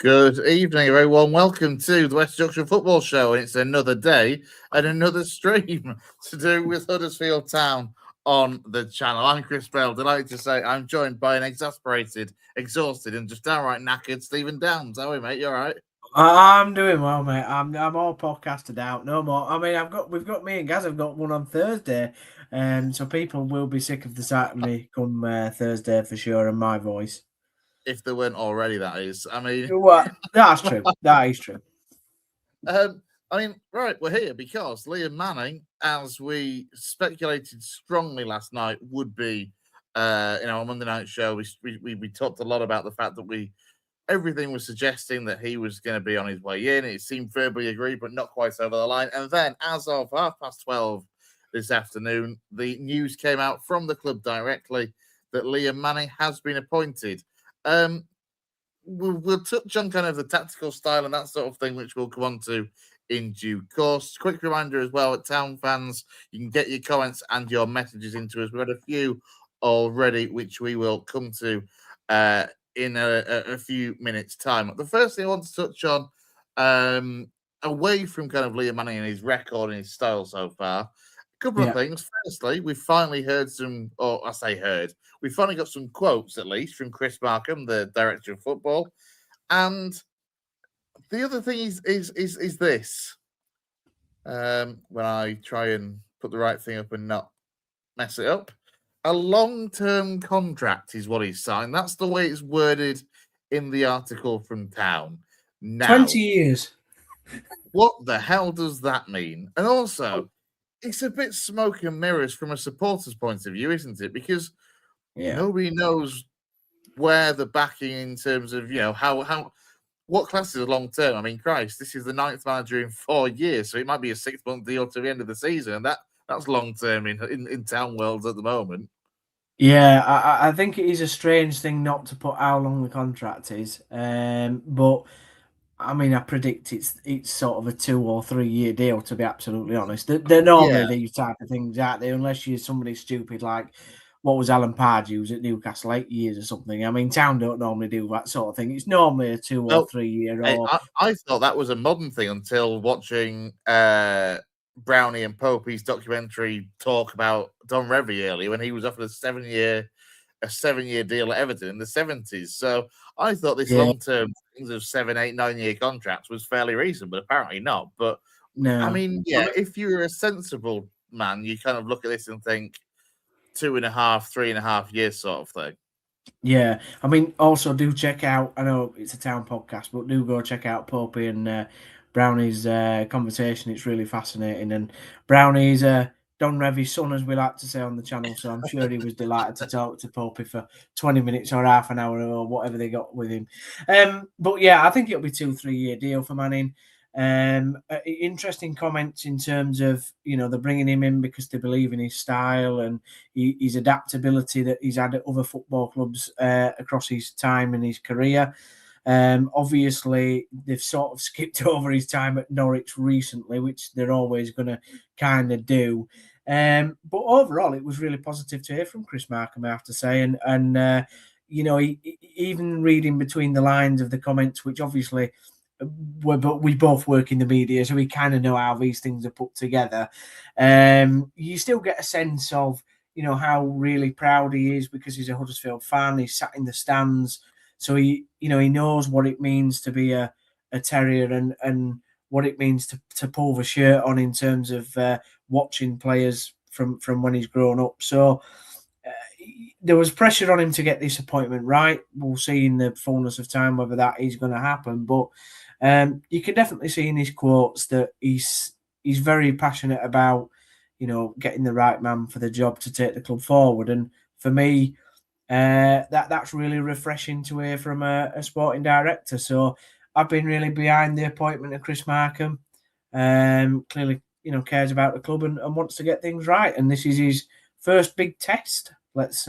Good evening, everyone. Welcome to the West Yorkshire Football Show. And it's another day and another stream to do with Huddersfield Town on the channel. I'm Chris Bell. Delighted to say I'm joined by an exasperated, exhausted, and just downright knackered Stephen Downs. How are you, mate? You all right? I'm doing well, mate. I'm all podcasted out. No more. I mean, we've got me and Gaz have got one on Thursday, so people will be sick of the sight of me come Thursday for sure, and my voice. If there weren't already, that is. Well, that's true. That is true. Right, we're here because Liam Manning, as we speculated strongly last night, would be in our Monday night show. We talked a lot about the fact that everything was suggesting that he was going to be on his way in. It seemed verbally agreed, but not quite over the line. And then, as of 12:30 this afternoon, the news came out from the club directly that Liam Manning has been appointed. We'll touch on kind of the tactical style and that sort of thing, which we'll come on to in due course. Quick reminder as well, at Town fans, you can get your comments and your messages into us. We've had a few already, which we will come to in a few minutes' time. The first thing I want to touch on, away from kind of Liam Manning and his record and his style so far, a couple of things. Firstly, we've finally heard we finally got some quotes, at least, from Chris Markham, the director of football. And the other thing is this. When I try and put the right thing up and not mess it up. A long-term contract is what he's signed. That's the way it's worded in the article from Town. Now, 20 years. What the hell does that mean? And also, it's a bit smoke and mirrors from a supporter's point of view, isn't it? Because nobody knows where the backing in terms of, what class is long term. I mean, Christ, this is the 9th manager in 4 years, so it might be a 6-month deal to the end of the season, and that's long term in Town worlds at the moment. Yeah, I think it is a strange thing not to put how long the contract is, but I mean, I predict it's sort of a 2 or 3 year deal, to be absolutely honest. They're normally these type of things, aren't they? Unless you're somebody stupid like what was Alan Pardew, who was at Newcastle 8 years or something. I mean, Town don't normally do that sort of thing. It's normally a 2 or 3 year. I thought that was a modern thing until watching Brownie and Popey's documentary talk about Don Revie earlier when he was offered a 7-year deal at Everton in the 70s. So I thought this long-term things of 7, 8, 9-year contracts was fairly reasonable, but apparently not. But no, I mean, if you're a sensible man, you kind of look at this and think 2.5, 3.5 years sort of thing. Yeah, I mean, also do check out, I know it's a Town podcast, but do go check out Popey and Brownie's conversation. It's really fascinating. And Brownie's Don Revie's son, as we like to say on the channel, so I'm sure he was delighted to talk to Popey for 20 minutes or half an hour or whatever they got with him. But yeah, I think it'll be 2-3 year deal for Manning. Interesting comments in terms of, they're bringing him in because they believe in his style and his adaptability that he's had at other football clubs across his time in his career. Obviously, they've sort of skipped over his time at Norwich recently, which they're always going to kind of do. But overall, it was really positive to hear from Chris Markham, I have to say. And even reading between the lines of the comments, which obviously we both work in the media, so we kind of know how these things are put together. You still get a sense of, how really proud he is because he's a Huddersfield fan. He's sat in the stands. So he knows what it means to be a Terrier and what it means to pull the shirt on in terms of watching players from when he's grown up. So there was pressure on him to get this appointment right. We'll see in the fullness of time whether that is going to happen. But you can definitely see in his quotes that he's very passionate about, getting the right man for the job to take the club forward. And for me, that's really refreshing to hear from a sporting director. So I've been really behind the appointment of Chris Markham. Clearly, cares about the club and wants to get things right. And this is his first big test. Let's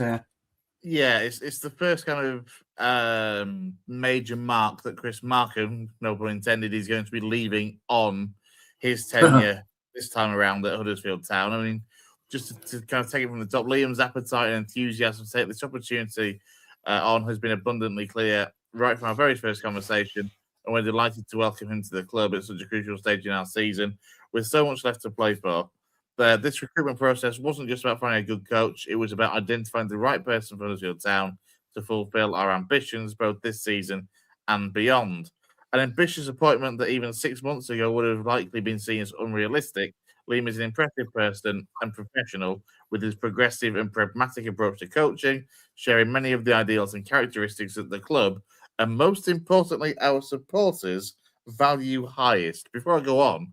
it's the first kind of major mark that Chris Markham, no pun intended, is going to be leaving on his tenure this time around at Huddersfield Town. I mean, just to kind of take it from the top, Liam's appetite and enthusiasm to take this opportunity on has been abundantly clear right from our very first conversation. and we're delighted to welcome him to the club at such a crucial stage in our season, with so much left to play for. This recruitment process wasn't just about finding a good coach, it was about identifying the right person for Huddersfield Town to fulfil our ambitions both this season and beyond. An ambitious appointment that even 6 months ago would have likely been seen as unrealistic. Liam is an impressive person and professional with his progressive and pragmatic approach to coaching, sharing many of the ideals and characteristics that the club, and most importantly, our supporters, value highest. Before I go on,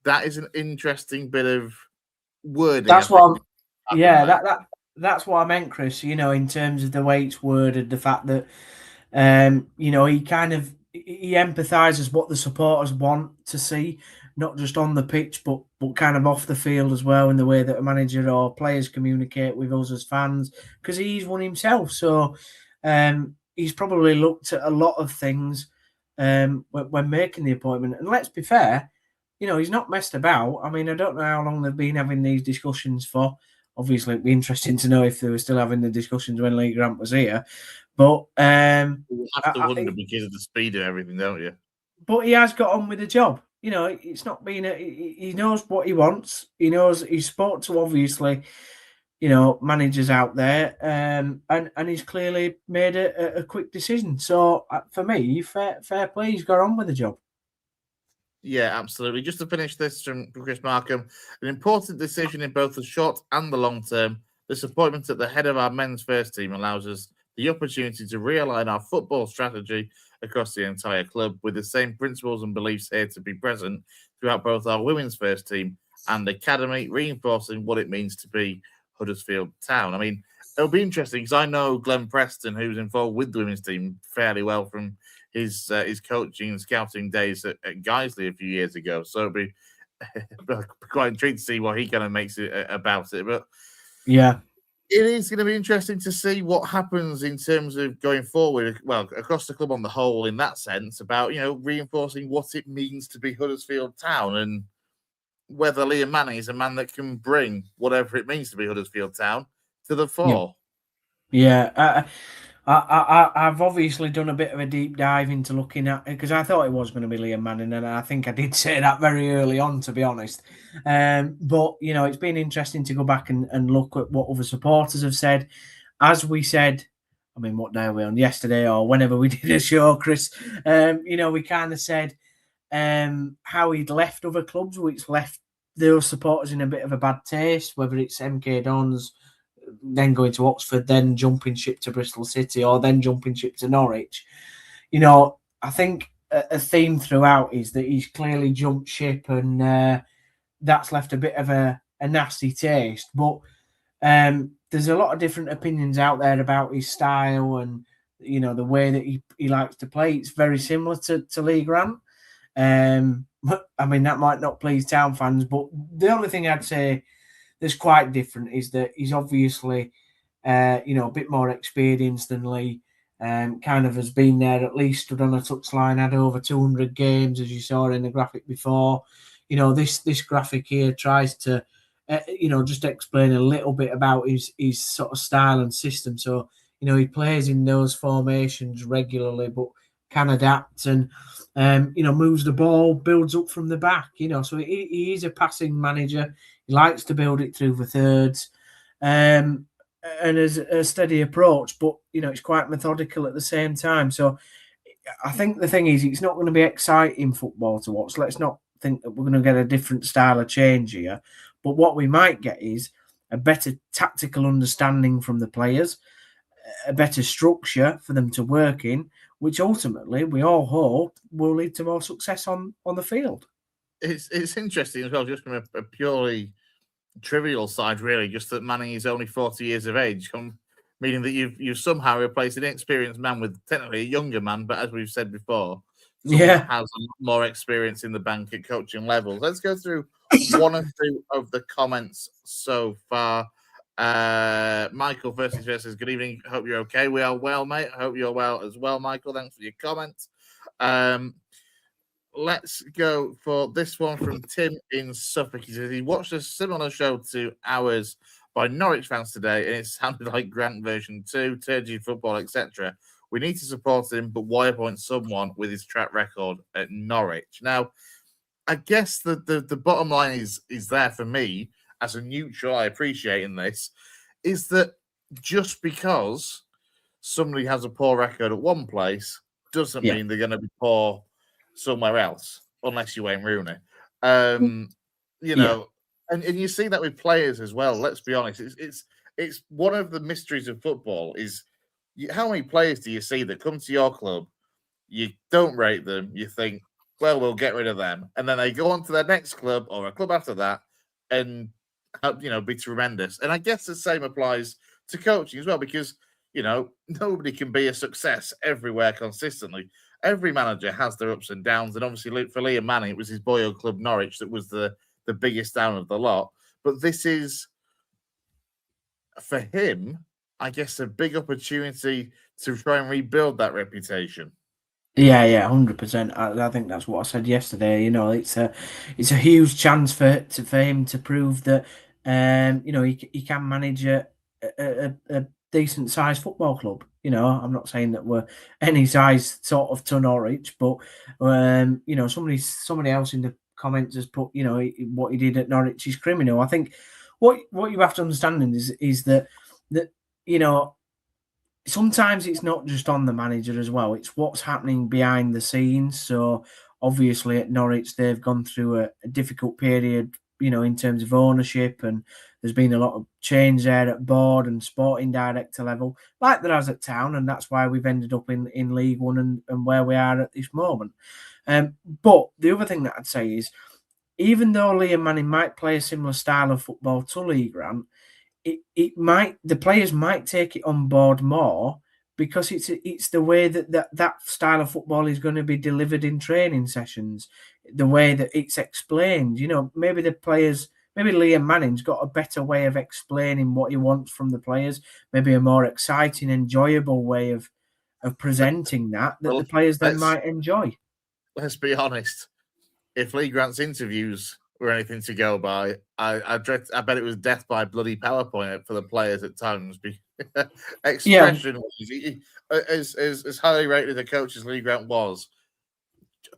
that is an interesting bit of wording. That's what I'm, that's what I meant, Chris, in terms of the way it's worded, the fact that he empathizes what the supporters want to see, not just on the pitch, but kind of off the field as well, in the way that a manager or players communicate with us as fans, because he's one himself. So he's probably looked at a lot of things when making the appointment. And let's be fair, he's not messed about. I mean, I don't know how long they've been having these discussions for. Obviously, it'd be interesting to know if they were still having the discussions when Lee Grant was here. But you have to wonder because of the speed of everything, don't you? But he has got on with the job. It's not been he knows what he wants. He knows he's spoke to, obviously, managers out there, and he's clearly made a quick decision. So for me, fair play, he's got on with the job. Yeah, absolutely. Just to finish this from Chris Markham, an important decision in both the short and the long term. This appointment at the head of our men's first team allows us the opportunity to realign our football strategy across the entire club, with the same principles and beliefs here to be present throughout both our women's first team and academy, reinforcing what it means to be Huddersfield Town. I mean, it'll be interesting because I know Glenn Preston, who's involved with the women's team fairly well from his coaching and scouting days at Guiseley a few years ago. So it'll be quite intrigued to see what he kind of makes it about it. But yeah, it is going to be interesting to see what happens in terms of going forward, well, across the club on the whole, in that sense, about, reinforcing what it means to be Huddersfield Town, and whether Liam Manning is a man that can bring whatever it means to be Huddersfield Town to the fore. Yeah. I've obviously done a bit of a deep dive into looking at it, because I thought it was going to be Liam Manning, and I think I did say that very early on, to be honest. But it's been interesting to go back and look at what other supporters have said. As we said, I mean, what day are we on? Yesterday or whenever we did a show, Chris. We kind of said how he'd left other clubs, which left those supporters in a bit of a bad taste, whether it's MK Dons, then going to Oxford, then jumping ship to Bristol City, or then jumping ship to Norwich. I think a theme throughout is that he's clearly jumped ship, and that's left a bit of a nasty taste. But there's a lot of different opinions out there about his style and the way that he likes to play. It's very similar to Lee Grant. I mean, that might not please Town fans, but the only thing I'd say that's quite different is that he's obviously, a bit more experienced than Lee. Kind of has been there, at least stood on a touchline, had over 200 games, as you saw in the graphic before. This graphic here tries to, just explain a little bit about his sort of style and system. So, he plays in those formations regularly, but can adapt and, moves the ball, builds up from the back. So he is a passing manager. He likes to build it through the thirds, and has a steady approach, but it's quite methodical at the same time. So I think the thing is, it's not going to be exciting football to watch. Let's not think that we're going to get a different style of change here. But what we might get is a better tactical understanding from the players, a better structure for them to work in, which ultimately we all hope will lead to more success on the field. It's interesting as well, just from a purely trivial side, really, just that Manning is only 40 years of age, meaning that you've somehow replaced an inexperienced man with technically a younger man, but as we've said before, someone that has a lot more experience in the bank at coaching levels. Let's go through one or two of the comments so far. Michael versus good evening. Hope you're okay. We are well, mate. I hope you're well as well, Michael. Thanks for your comments. Let's go for this one from Tim in Suffolk. He says he watched a similar show to ours by Norwich fans today, and it sounded like Grant version 2, turgid football, etc. We need to support him, but why appoint someone with his track record at Norwich? Now, I guess the bottom line is there for me as a neutral. I appreciate in this is that just because somebody has a poor record at one place doesn't Yeah. mean they're going to be poor somewhere else, unless you Wayne Rooney. You know, and you see that with players as well. Let's be honest, it's one of the mysteries of football is how many players do you see that come to your club, you don't rate them, you think, well, we'll get rid of them, and then they go on to their next club or a club after that, and be tremendous. And I guess the same applies to coaching as well, because nobody can be a success everywhere consistently. Every manager has their ups and downs, and obviously for Liam Manning, it was his boyhood club Norwich that was the biggest down of the lot. But this is, for him, I guess, a big opportunity to try and rebuild that reputation. Yeah, 100%. I think that's what I said yesterday. It's a huge chance for him to prove that he can manage a decent sized football club. I'm not saying that we're any size sort of to Norwich, but somebody else in the comments has put what he did at Norwich is criminal. I think what you have to understand is that sometimes it's not just on the manager as well. It's what's happening behind the scenes. So obviously at Norwich, they've gone through a difficult period, in terms of ownership, and there's been a lot of change there at board and sporting director level, like there has at Town, and that's why we've ended up in League One and where we are at this moment. But the other thing that I'd say is, even though Liam Manning might play a similar style of football to Lee Grant, the players might take it on board more because it's the way that style of football is going to be delivered in training sessions, the way that it's explained. Maybe Liam Manning's got a better way of explaining what he wants from the players, maybe a more exciting, enjoyable way of presenting that the players then might enjoy. Let's be honest. If Lee Grant's interviews were anything to go by, I bet it was death by bloody PowerPoint for the players at times. Expression, as highly rated a coach as Lee Grant was,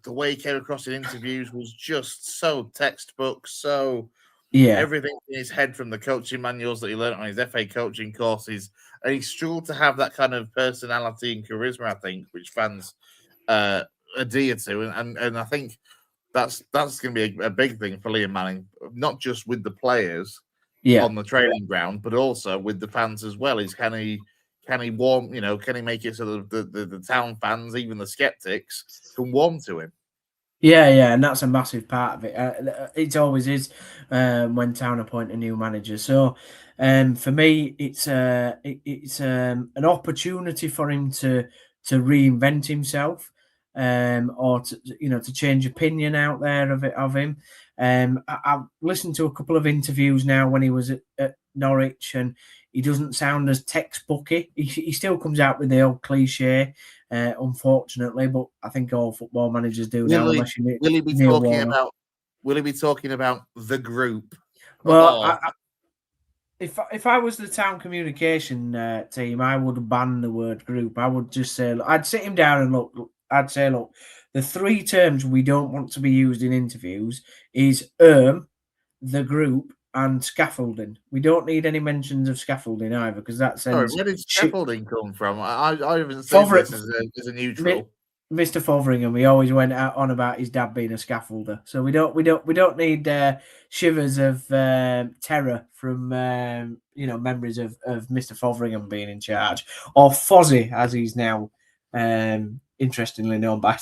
the way he came across in interviews was just so textbook, so everything in his head from the coaching manuals that he learned on his FA coaching courses, and he struggled to have that kind of personality and charisma, I think, which fans adhere to, and I think that's going to be a big thing for Liam Manning, not just with the players on the training ground, but also with the fans as well. Is can he warm? Can he make it so that the Town fans, even the skeptics, can warm to him? Yeah, and that's a massive part of it. It always is when Town appoint a new manager. So for me, it's an opportunity for him to reinvent himself. Or to change opinion out there of him. I've listened to a couple of interviews now when he was at Norwich, and he doesn't sound as textbooky. He still comes out with the old cliche, unfortunately, but I think all football managers do now. Will he be talking about the group? Well, if I was the Town communication team, I would ban the word group. I would just say, I'd sit him down and I'd say, look, the three terms we don't want to be used in interviews is the group, and scaffolding. We don't need any mentions of scaffolding either, because that sends... Where did scaffolding come from? I haven't seen this as a neutral. Mr. Fotheringham, he always went on about his dad being a scaffolder. So we don't need shivers of terror from memories of Mr. Fotheringham being in charge, or Fozzie, as he's now interestingly known by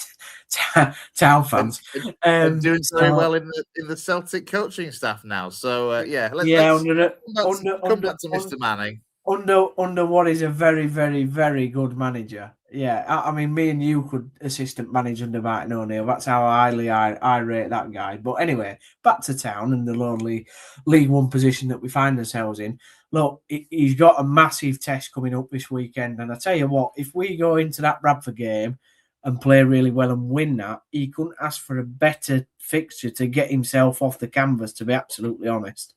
Town fans. And doing very well in the Celtic coaching staff now. So let's come back to Mr. Manning. Under what is a very, very, very good manager. Yeah, I mean, me and you could assistant manage under Martin O'Neill. That's how highly I rate that guy. But anyway, back to Town and the lonely League One position that we find ourselves in. Look, he's got a massive test coming up this weekend. And I tell you what, if we go into that Bradford game and play really well and win that, he couldn't ask for a better fixture to get himself off the canvas, to be absolutely honest.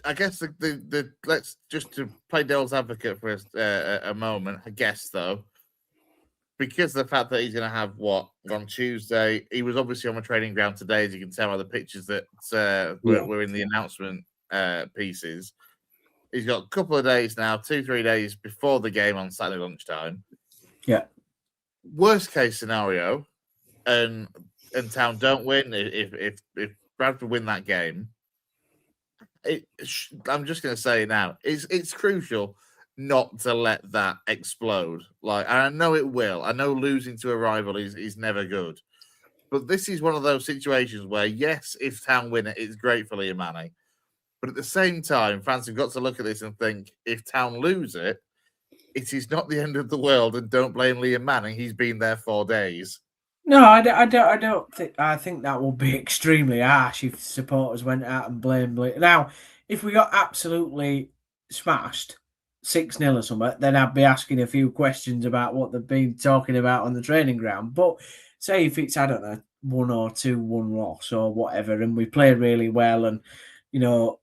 I guess the let's just to play devil's advocate for a moment. I guess though, because of the fact that he's going to have what on Tuesday, he was obviously on the training ground today, as you can tell by the pictures that were in the announcement pieces. He's got a couple of days now, 2-3 days before the game on Saturday lunchtime. Yeah. Worst case scenario, and Town don't win. If Bradford win that game, I'm just going to say now, it's crucial not to let that explode. Like, and I know it will. I know losing to a rival is never good, but this is one of those situations where, yes, if Town win it, it's great for Liam Manning. But at the same time, fans have got to look at this and think, if Town lose it, it is not the end of the world, and don't blame Liam Manning. He's been there 4 days. No, I don't think. I think that would be extremely harsh if supporters went out and blamed. Now, if we got absolutely smashed 6-0 or something, then I'd be asking a few questions about what they've been talking about on the training ground. But say if it's, I don't know, 1 or 2-1 loss or whatever, and we played really well, and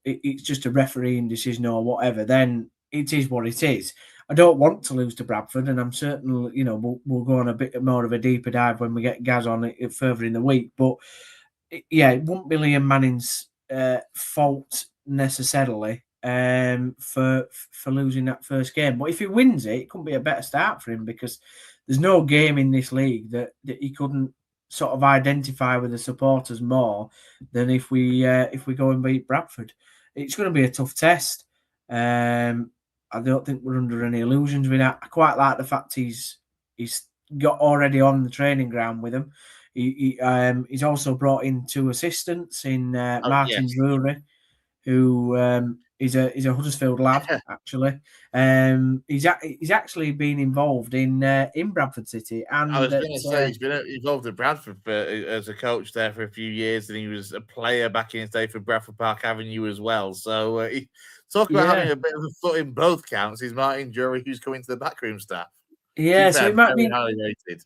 it's just a refereeing decision or whatever, then it is what it is. I don't want to lose to Bradford, and I'm certain, we'll go on a bit more of a deeper dive when we get Gaz on it further in the week. But yeah, it wouldn't be Liam Manning's fault necessarily for losing that first game. But if he wins it, it couldn't be a better start for him, because there's no game in this league that he couldn't sort of identify with the supporters more than if we go and beat Bradford. It's going to be a tough test. I don't think we're under any illusions with that. I quite like the fact he's got already on the training ground with him. He's also brought in 2 assistants in Martin Drury, who is a Huddersfield lad actually. He's actually been involved in Bradford City, and I was going to say he's been involved at Bradford as a coach there for a few years, and he was a player back in his day for Bradford Park Avenue as well. So talk about having a bit of a foot in both counts. Is Martin Jury, who's coming to the backroom staff. Yeah, so it might be highly rated.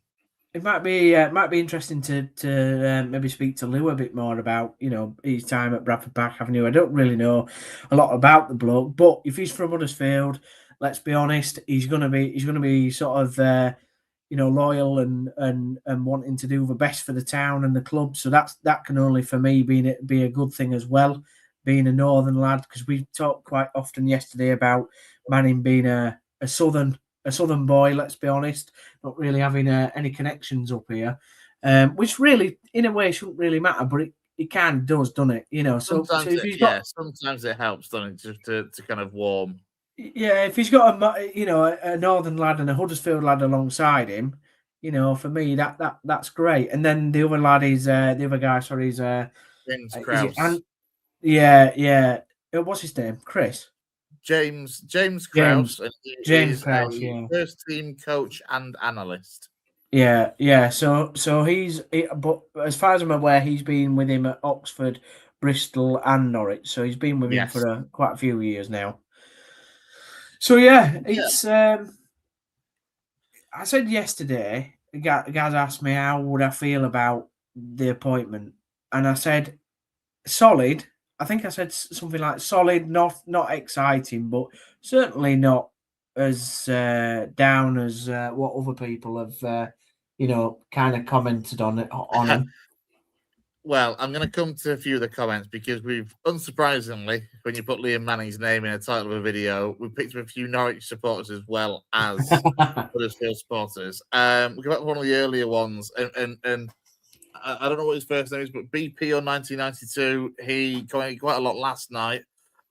It might be interesting to maybe speak to Lou a bit more about his time at Bradford Park Avenue. I don't really know a lot about the bloke, but if he's from Huddersfield, let's be honest, he's gonna be sort of loyal and wanting to do the best for the town and the club. So that can only for me be a good thing as well, being a northern lad, because we talked quite often yesterday about Manning being a southern boy, let's be honest, not really having any connections up here, which really, in a way, shouldn't really matter, but it kind of does, doesn't it? Sometimes sometimes it helps, doesn't it, just to kind of warm. Yeah, if he's got a northern lad and a Huddersfield lad alongside him, for me that's great. And then the other lad is the other guy. Sorry, is James Krause. Yeah. What's his name? Chris. James Krause. James Krause, first team coach and analyst. Yeah. So but as far as I'm aware, he's been with him at Oxford, Bristol, and Norwich. So he's been with him for quite a few years now. So it's. I said yesterday, guys asked me how would I feel about the appointment, and I said solid. I think I said something like solid, not exciting, but certainly not as down as what other people have, kind of commented on him. Well, I'm going to come to a few of the comments because we've, unsurprisingly, when you put Liam Manning's name in the title of a video, we picked up a few Norwich supporters as well as Huddersfield supporters. We go back to one of the earlier ones, and I don't know what his first name is, but BP on 1992, he commented quite a lot last night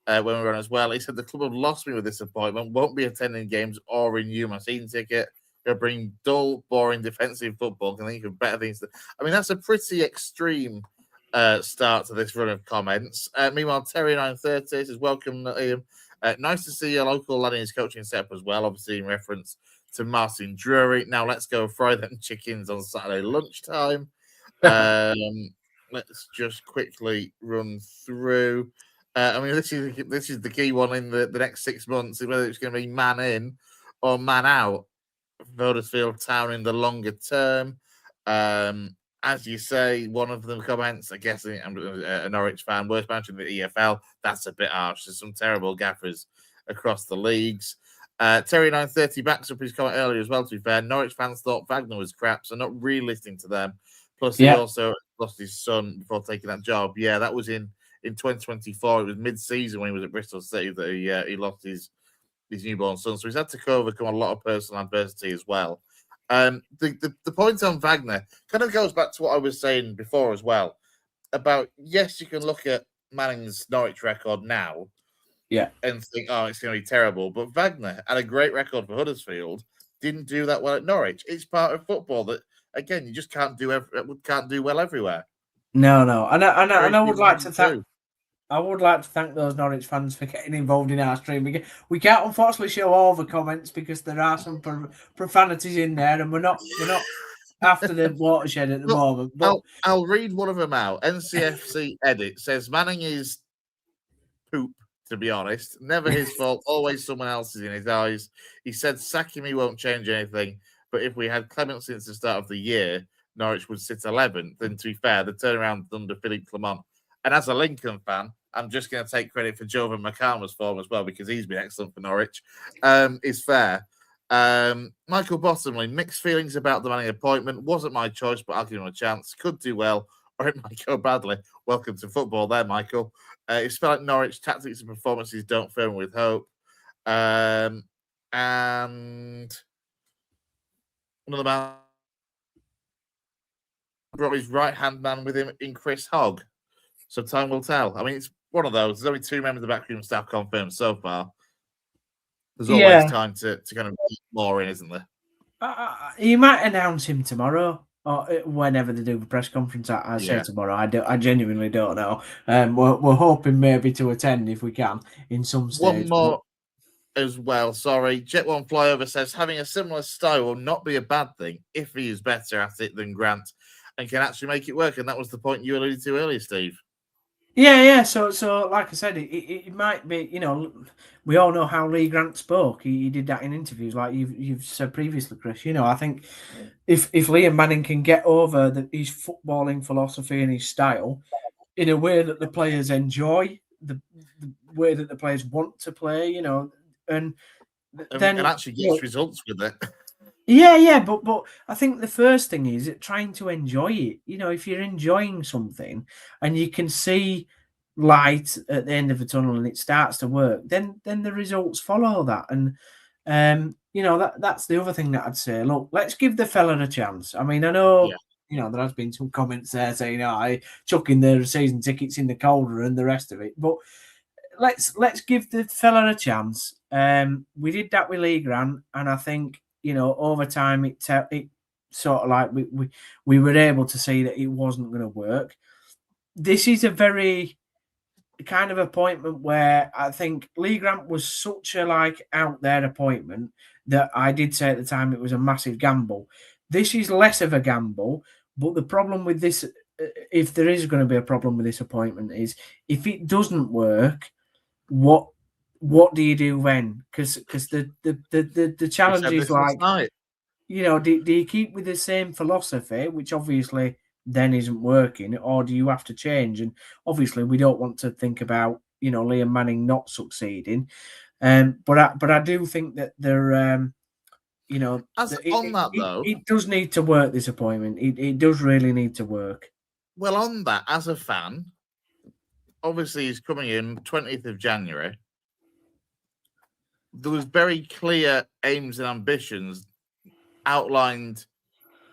when we were on as well. He said, the club have lost me with this appointment, won't be attending games or renew my season ticket. They'll bring dull, boring defensive football and think of better things. I mean, that's a pretty extreme start to this run of comments. Meanwhile, Terry930 says, welcome, Liam. Nice to see a local lad in his coaching setup as well, obviously in reference to Martin Drury. Now let's go fry them chickens on Saturday lunchtime. Let's just quickly run through. I mean, this is the key one in the next 6 months, whether it's going to be man in or man out. Huddersfield Town in the longer term. as you say, one of them comments, I guess I'm a Norwich fan, worst manager in the EFL. That's a bit harsh. There's some terrible gaffers across the leagues. Terry 930 backs up his comment earlier as well, to be fair. Norwich fans thought Wagner was crap, so not really listening to them. Plus, he also lost his son before taking that job. Yeah, that was in 2024. It was mid-season when he was at Bristol City that he lost his newborn son. So he's had to overcome a lot of personal adversity as well. The point on Wagner kind of goes back to what I was saying before as well about, yes, you can look at Manning's Norwich record now and think, oh, it's going to be terrible. But Wagner had a great record for Huddersfield, didn't do that well at Norwich. It's part of football that, again, you just can't do well everywhere. No, and I would like to thank. I would like to thank those Norwich fans for getting involved in our stream. We can't unfortunately show all the comments because there are some profanities in there, and we're not after the watershed at the moment. But I'll read one of them out. NCFC edit says Manning is poop, to be honest. Never his fault. Always someone else's in his eyes. He said sacking me won't change anything. But if we had Clement since the start of the year, Norwich would sit 11th. Then, to be fair, the turnaround under Philippe Clement. And as a Lincoln fan, I'm just going to take credit for Jovan McCarthy's form as well, because he's been excellent for Norwich. Is fair. Michael Bottomley, mixed feelings about the Manning appointment. Wasn't my choice, but I'll give him a chance. Could do well, or it might go badly. Welcome to football there, Michael. It's felt like Norwich tactics and performances don't fill me with hope. And another man brought his right-hand man with him in Chris Hogg. So time will tell. I mean, it's one of those. There's only 2 members of the backroom staff confirmed so far. There's always time to kind of keep more in, isn't there? You might announce him tomorrow or whenever they do the press conference. I say tomorrow. I genuinely don't know. We're hoping maybe to attend if we can in some stage. One more as well. Sorry, Jet One Flyover says having a similar style will not be a bad thing if he is better at it than Grant and can actually make it work. And that was the point you alluded to earlier, Steve. Yeah. So like I said, it might be. We all know how Lee Grant spoke. He did that in interviews, like you've said previously, Chris. I think if Liam Manning can get over his footballing philosophy and his style in a way that the players enjoy, the way that the players want to play, and then actually gets results with it. Yeah, but I think the first thing is trying to enjoy it. If you're enjoying something and you can see light at the end of the tunnel and it starts to work, then the results follow that. And that's the other thing that I'd say. Look, let's give the fella a chance. I mean, I know there has been some comments there saying, I chucking the season tickets in the colder and the rest of it, but let's give the fella a chance. We did that with Lee Grant, and I think over time it sort of like we were able to see that it wasn't going to work. This is a very kind of appointment where I think Lee Grant was such a out there appointment that I did say at the time it was a massive gamble. This is less of a gamble, but the problem with this, if there is going to be a problem with this appointment, is if it doesn't work, what do you do then? Because the challenge is do you keep with the same philosophy, which obviously then isn't working, or do you have to change? And obviously we don't want to think about Liam Manning not succeeding. But I do think that there it does need to work, this appointment. It does really need to work. Well, on that, as a fan, obviously he's coming in 20th of January. There was very clear aims and ambitions outlined,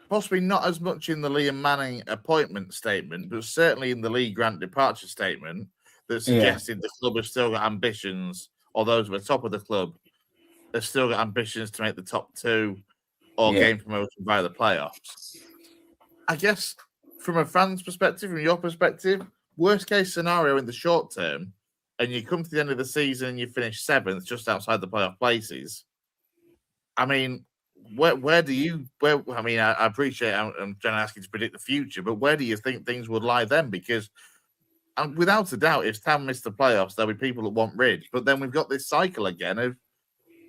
possibly not as much in the Liam Manning appointment statement, but certainly in the Lee Grant departure statement that suggested the club has still got ambitions, or those at the top of the club have still got ambitions to make the top 2 or gain promotion via the playoffs. I guess from a fan's perspective, from your perspective, worst case scenario in the short term, and you come to the end of the season and you finish 7th, just outside the playoff places. I mean, where do you? I mean, I appreciate I'm trying to ask you to predict the future, but where do you think things would lie then? Because without a doubt, if Town miss the playoffs, there'll be people that want rid. But then we've got this cycle again of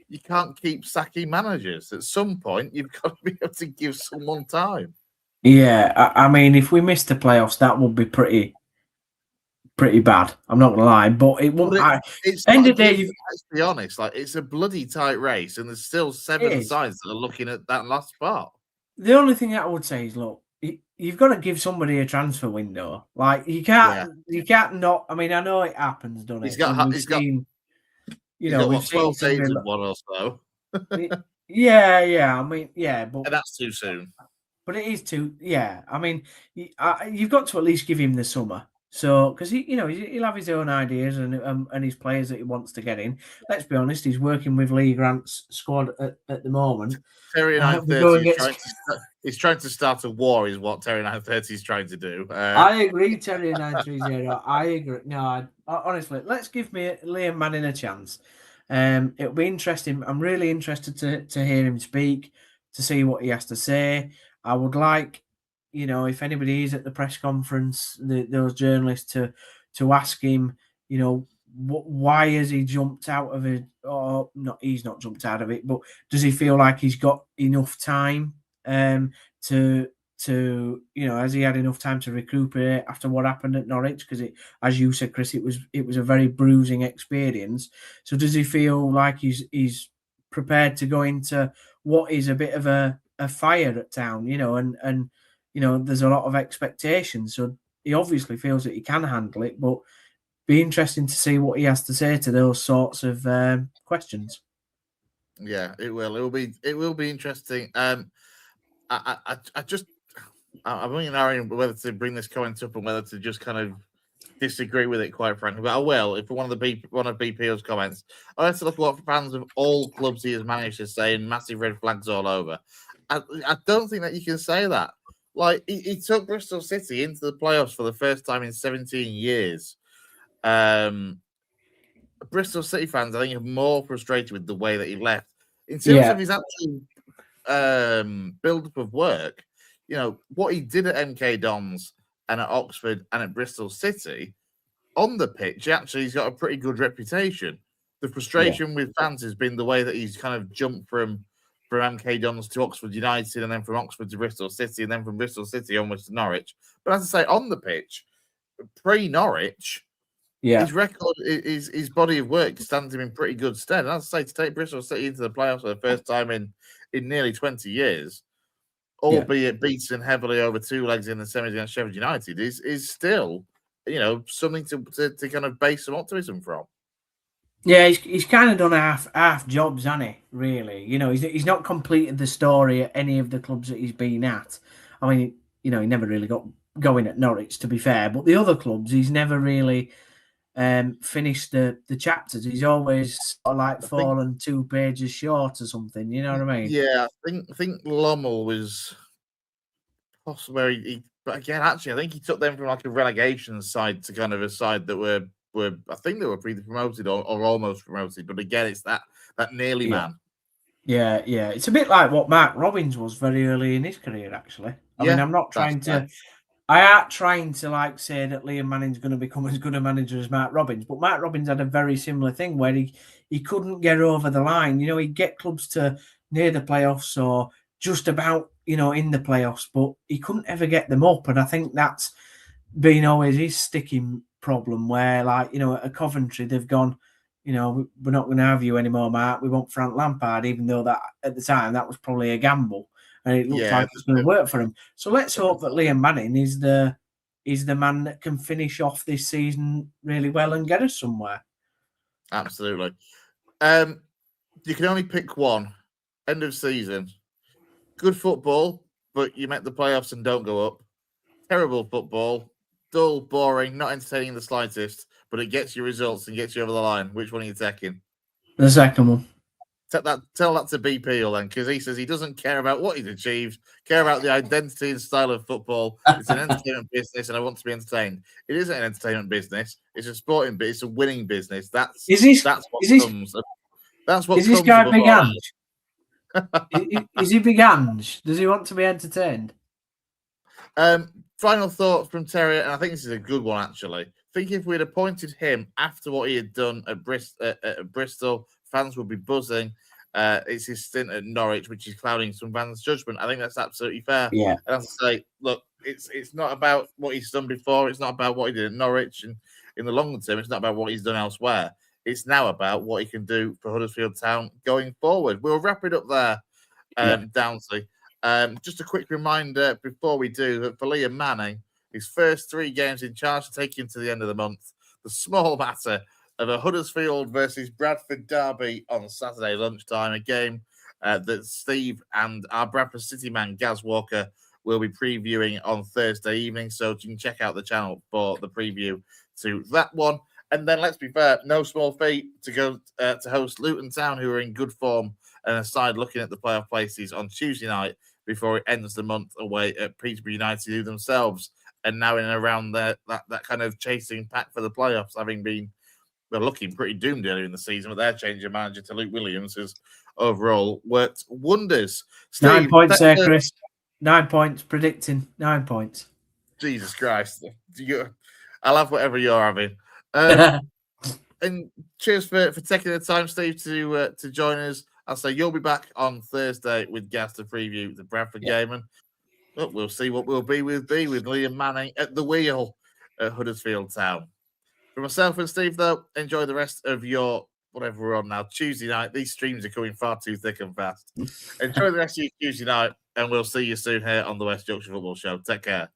you can't keep sacking managers. At some point, you've got to be able to give someone time. Yeah, I mean, if we missed the playoffs, that would be pretty bad. I'm not gonna lie, but it won't. It's End not a of the day, given. Let's be honest. Like, it's a bloody tight race, and there's still it 7 is. sides that are looking at that last spot. The only thing that I would say is, look, you've got to give somebody a transfer window. Like you Yeah, can't not. I mean, I know it happens, doesn't he's it? And got we've he's got seen, he's got we've what, seen 12 some games real. and one or so, Yeah. I mean, yeah, but and that's too soon. it is too. Yeah, I mean, you've got to at least give him the summer. So, because he'll have his own ideas and his players that he wants to get in. Let's be honest, he's working with Lee Grant's squad at the moment. Terry We go 930 and is get. he's trying to start a war, is what Terry 930 is trying to do. I agree, Terry 930. I agree. No, honestly, let's give me Liam Manning a chance. It'll be interesting. I'm really interested to hear him speak, to see what he has to say. I would like, if anybody is at the press conference, those journalists to ask him, why has he jumped out of it? Or not, he's not jumped out of it, but does he feel like he's got enough time to has he had enough time to recuperate after what happened at Norwich? Because as you said, Chris, it was a very bruising experience. So does he feel like he's prepared to go into what is a bit of a fire at Town, and there's a lot of expectations. So he obviously feels that he can handle it, but be interesting to see what he has to say to those sorts of questions. Yeah, it will. It will be interesting. I'm really narrowing whether to bring this comment up and whether to just kind of disagree with it, quite frankly. But I will. If one of BPO's comments, I have to look at what fans of all clubs he has managed to say, and massive red flags all over. I don't think that you can say that. Like, he took Bristol City into the playoffs for the first time in 17 years. Bristol City fans, I think, are more frustrated with the way that he left. In terms of his actual build-up of work, what he did at MK Dons and at Oxford and at Bristol City, on the pitch, he's got a pretty good reputation. The frustration with fans has been the way that he's kind of jumped from MK Dons to Oxford United, and then from Oxford to Bristol City, and then from Bristol City onwards to Norwich. But as I say, on the pitch, pre-Norwich, his record, his body of work stands him in pretty good stead. And as I say, to take Bristol City into the playoffs for the first time in nearly 20 years, albeit beaten heavily over 2 legs in the semis against Sheffield United, is still, something to kind of base some optimism from. Yeah, he's kind of done half jobs, hasn't he? Really, he's not completed the story at any of the clubs that he's been at. I mean, he never really got going at Norwich, to be fair, but the other clubs he's never really finished the chapters. He's always sort of like fallen 2 pages short or something. You know what I mean? Yeah, I think Lommel was possibly but again, actually, I think he took them from like a relegation side to kind of a side that were I think they were either promoted or almost promoted. But again, it's that nearly man. Yeah. It's a bit like what Mark Robbins was very early in his career, actually. I mean, I'm not trying to. I aren't trying to like say that Liam Manning's going to become as good a manager as Mark Robbins, but Mark Robbins had a very similar thing where he couldn't get over the line. He'd get clubs to near the playoffs or just about in the playoffs, but he couldn't ever get them up. And I think that's been always his sticking problem. Where at Coventry they've gone, we're not going to have you anymore, Mark. We want Frank Lampard, even though that at the time that was probably a gamble. And it looks like it's going to work for him. So let's hope that Liam Manning is the man that can finish off this season really well and get us somewhere. Absolutely. You can only pick one. End of season. Good football, but you make the playoffs and don't go up. Terrible football. Dull, boring, not entertaining in the slightest, but it gets you results and gets you over the line. Which one are you taking? The second one. Tell that to BPL then, because he says he doesn't care about what he's achieved, care about the identity and style of football. It's an entertainment business, and I want to be entertained. It isn't an entertainment business. It's a sporting business. It's a winning business. That's what comes. That's what is comes. This guy Big Ange? Is he Big Ange? Does he want to be entertained? Final thought from Terry, and I think this is a good one actually. I think if we'd appointed him after what he had done at Bristol, fans would be buzzing. it's his stint at Norwich, which is clouding some fans' judgment. I think that's absolutely fair. Yeah. And as I say, look, it's not about what he's done before. It's not about what he did at Norwich, and in the longer term, it's not about what he's done elsewhere. It's now about what he can do for Huddersfield Town going forward. We'll wrap it up there, Downsley. Just a quick reminder before we do that for Liam Manning, his first 3 games in charge to take him to the end of the month. The small matter of a Huddersfield versus Bradford derby on Saturday lunchtime, a game that Steve and our Bradford City man, Gaz Walker, will be previewing on Thursday evening. So you can check out the channel for the preview to that one. And then let's be fair, no small feat to go to host Luton Town, who are in good form and aside looking at the playoff places on Tuesday night before it ends the month away at Peterborough United, who themselves are now in and around that kind of chasing pack for the playoffs, having been looking pretty doomed earlier in the season, but their change of manager to Luke Williams has overall worked wonders. Steve, 9 points there, Chris. 9 points, predicting 9 points. Jesus Christ. I'll have whatever you're having. And cheers for taking the time, Steve, to join us. I'll say you'll be back on Thursday with Gaz to preview the Bradford game, and we'll see what we'll be with Liam Manning at the wheel at Huddersfield Town. For myself and Steve, though, enjoy the rest of your whatever we're on now, Tuesday night. These streams are coming far too thick and fast. Enjoy the rest of your Tuesday night, and we'll see you soon here on the West Yorkshire Football Show. Take care.